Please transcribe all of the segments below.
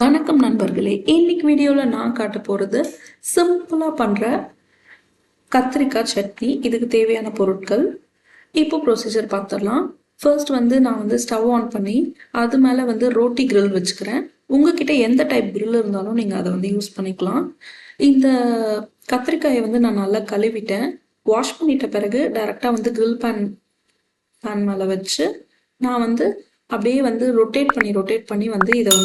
வணக்கம் நண்பர்களே, இன்னைக்கு வீடியோவில் நான் காட்ட போகிறது சிம்பிளாக பண்ணுற கத்திரிக்காய் சட்னி. இதுக்கு தேவையான பொருட்கள் இப்போ ப்ரொசீஜர் பார்த்துடலாம். ஃபர்ஸ்ட் நான் ஸ்டவ் ஆன் பண்ணி அது மேலே ரோட்டி கிரில் வச்சுக்கிறேன். உங்ககிட்ட எந்த டைப் கிரில் இருந்தாலும் நீங்கள் அதை யூஸ் பண்ணிக்கலாம். இந்த கத்திரிக்காயை நான் நல்லா கழுவிட்டேன். வாஷ் பண்ணிட்ட பிறகு டைரெக்டாக கிரில் பேன் மேலே வச்சு நான் அப்படியே ரொட்டேட் பண்ணி இதை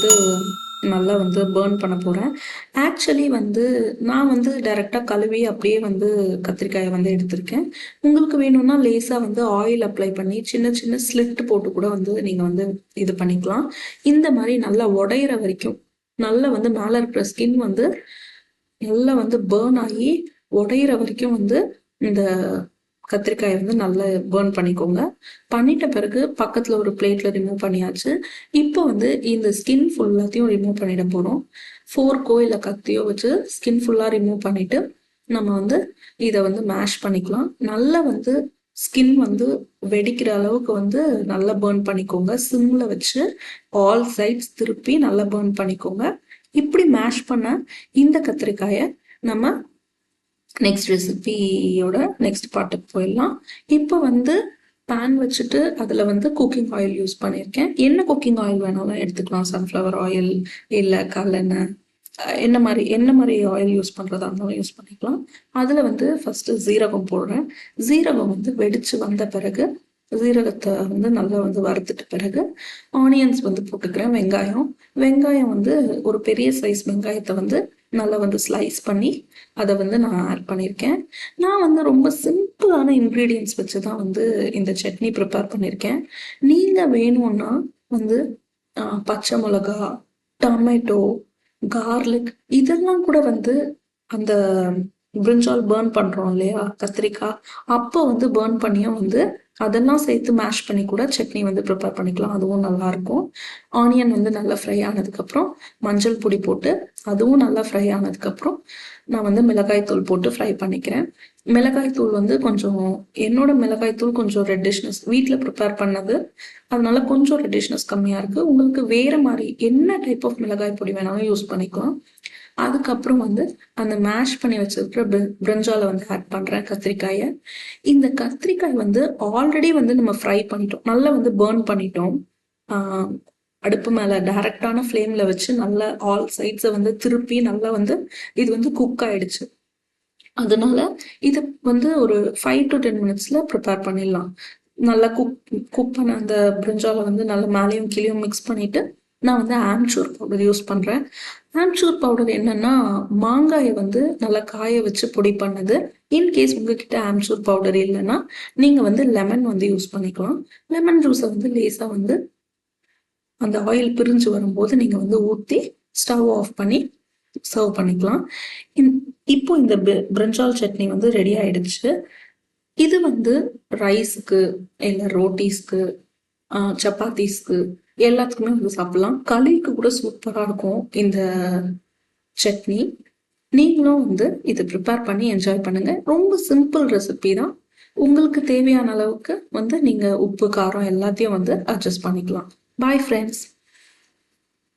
நல்லா பேர்ன் பண்ண போகிறேன். ஆக்சுவலி நான் டைரெக்டாக கழுவி அப்படியே கத்திரிக்காயை எடுத்திருக்கேன். உங்களுக்கு வேணும்னா லேசாக ஆயில் அப்ளை பண்ணி சின்ன சின்ன ஸ்லிட் போட்டு கூட நீங்கள் இது பண்ணிக்கலாம். இந்த மாதிரி நல்லா உடையிற வரைக்கும் நல்லா மேலே இருக்கிற ஸ்கின் நல்லா பேர்ன் ஆகி உடையிற வரைக்கும் இந்த கத்திரிக்காயை நல்லா பேர்ன் பண்ணிக்கோங்க. பண்ணிட்ட பிறகு பக்கத்தில் ஒரு பிளேட்டில் ரிமூவ் பண்ணியாச்சு. இப்போ இந்த ஸ்கின் ஃபுல்லாத்தையும் ரிமூவ் பண்ணிட போகிறோம். ஃபோர்க்கோ இல்லை கத்தியோ வச்சு ஸ்கின் ஃபுல்லாக ரிமூவ் பண்ணிவிட்டு நம்ம இதை மேஷ் பண்ணிக்கலாம். நல்லா ஸ்கின் வெடிக்கிற அளவுக்கு நல்லா பேர்ன் பண்ணிக்கோங்க. சிம்மில் வச்சு ஆல் சைட்ஸ் திருப்பி நல்லா பேர்ன் பண்ணிக்கோங்க. இப்படி மேஷ் பண்ண இந்த கத்திரிக்காயை நம்ம நெக்ஸ்ட் ரெசிபியோட நெக்ஸ்ட் பார்ட்டுக்கு போயிடலாம். இப்போ பேன் வச்சுட்டு அதில் குக்கிங் ஆயில் யூஸ் பண்ணியிருக்கேன். என்ன குக்கிங் ஆயில் வேணாலும் எடுத்துக்கலாம். சன்ஃப்ளவர் ஆயில் இல்லை கல்லெண்ணெய், என்ன மாதிரி ஆயில் யூஸ் பண்ணுறதா இருந்தாலும் யூஸ் பண்ணிக்கலாம். அதில் ஃபஸ்ட்டு ஜீரகம் போடுறேன். ஜீரகம் வெடித்து வந்த பிறகு ஜீரகத்தை நல்லா வறுத்துட்ட பிறகு ஆனியன்ஸ் போட்டுக்கிறேன். வெங்காயம் ஒரு பெரிய சைஸ் வெங்காயத்தை நல்லா ஸ்லைஸ் பண்ணி அதை நான் ஆட் பண்ணியிருக்கேன். நான் ரொம்ப சிம்பிளான இன்க்ரீடியன்ஸ் வச்சு தான் இந்த சட்னி ப்ரிப்பேர் பண்ணியிருக்கேன். நீங்கள் வேணும்னா பச்சை மிளகா, டொமேட்டோ, கார்லிக் இதெல்லாம் கூட அந்த பிரிஞ்சால் பேர்ன் பண்ணுறோம் இல்லையா, கத்திரிக்காய், அப்போ பேர்ன் பண்ணியும் அதெல்லாம் சேர்த்து மேஷ் பண்ணி கூட சட்னி ப்ரிப்பேர் பண்ணிக்கலாம். அதுவும் நல்லாயிருக்கும். ஆனியன் நல்லா ஃப்ரை ஆனதுக்கப்புறம் மஞ்சள் பொடி போட்டு அதுவும் நல்லா ஃப்ரை ஆனதுக்கப்புறம் நான் மிளகாய்த்தூள் போட்டு ஃப்ரை பண்ணிக்கிறேன். மிளகாய்த்தூள் கொஞ்சம் என்னோட மிளகாய்த்தூள் கொஞ்சம் ரெட்டிஷ்னஸ் வீட்டில் ப்ரிப்பேர் பண்ணது, அதனால கொஞ்சம் ரெட்டிஷ்னஸ் கம்மியாக இருக்குது. உங்களுக்கு வேறு மாதிரி என்ன டைப் ஆஃப் மிளகாய் பொடி வேணாலும் யூஸ் பண்ணிக்கலாம். அதுக்கப்புறம் அந்த மேஷ் பண்ணி வச்சிருக்கிற பிரிஞ்சால ஆட் பண்ணுறேன் கத்திரிக்காயை. இந்த கத்திரிக்காய் ஆல்ரெடி நம்ம ஃப்ரை பண்ணிட்டோம், நல்லா பேர்ன் பண்ணிட்டோம். அடுப்பு மேலே டைரக்டான ஃப்ளேமில் வச்சு நல்லா ஆல் சைட்ஸை திருப்பி நல்லா இது குக் ஆயிடுச்சு. அதனால இது ஒரு 5 to 10 minutesல ப்ரிப்பேர் பண்ணிடலாம். நல்லா குக் பண்ண அந்த பிரிஞ்சால நல்லா மேலேயும் கீழேயும் மிக்ஸ் பண்ணிட்டு நான் ஆம்ச்சூர் பவுடர் யூஸ் பண்ணுறேன். ஆம்ச்சூர் பவுடர் என்னன்னா மாங்காயை நல்லா காய வச்சு பொடி பண்ணது. இன்கேஸ் உங்ககிட்ட ஆம்ச்சூர் பவுடர் இல்லைன்னா நீங்கள் லெமன் யூஸ் பண்ணிக்கலாம். லெமன் ஜூஸை லேசாக அந்த ஆயில் பிரிஞ்சு வரும்போது நீங்கள் ஊற்றி ஸ்டவ் ஆஃப் பண்ணி சர்வ் பண்ணிக்கலாம். இப்போ இந்த பிரிஞ்சால் சட்னி ரெடி ஆயிடுச்சு. இது ரைஸுக்கு இல்லை ரோட்டீஸ்க்கு, சப்பாத்திஸ்க்கு எல்லாத்துக்குமே சாப்பிடலாம். களிக்கு கூட சூப்பராக இருக்கும் இந்த சட்னி. நீங்களும் இதை ப்ரிப்பேர் பண்ணி என்ஜாய் பண்ணுங்க. ரொம்ப சிம்பிள் ரெசிபி தான். உங்களுக்கு தேவையான அளவுக்கு நீங்கள் உப்பு காரம் எல்லாத்தையும் அட்ஜஸ்ட் பண்ணிக்கலாம். Bye friends.